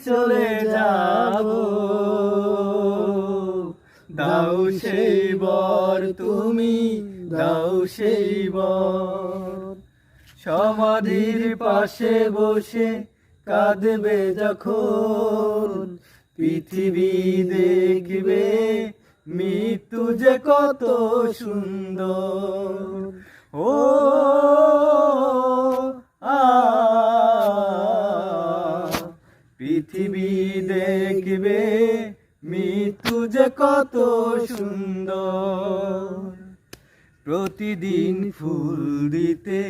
চলে যাব। দাও সেই বর তুমি, দাও সেই বর। সমাধির পাশে বসে কাঁদবে যখন, পৃথিবী দেখবে মৃত্যু যে কত সুন্দর। ও আ পৃথিবী দেখবে মৃত্যু যে কত সুন্দর। প্রতিদিন ফুল দিতে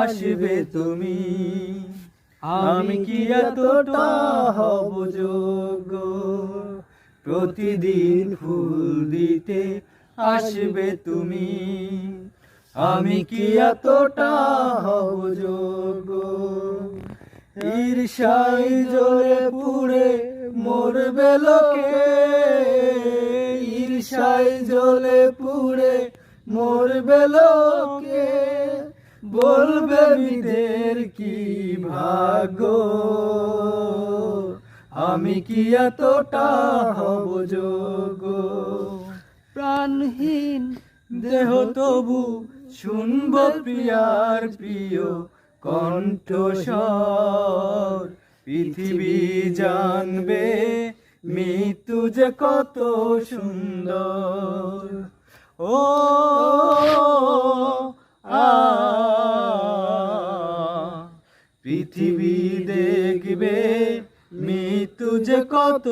আসবে তুমি, আমি কি এতটা হব যোগ্য? প্রতিদিন ফুল দিতে আসবে তুমি, আমি কি এতটা হব যোগ্য? ঈর্ষায় জ্বলে পুড়ে মরবে লোকে, ঈর্ষায় জ্বলে পুড়ে মরবে লোকে, বলবে বিদের কি ভাগ্য? আমি কি এতটা হব যোগ্য? প্রাণহীন দেহ তবু শুনব প্রিয়ার প্রিয় কণ্ঠস্বর। পৃথিবী জানবে মৃত্যু যে কত সুন্দর। ও আ পৃথিবী দেখবে মৃত্যু যে কত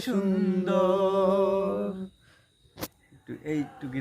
সুন্দর। এইটুকু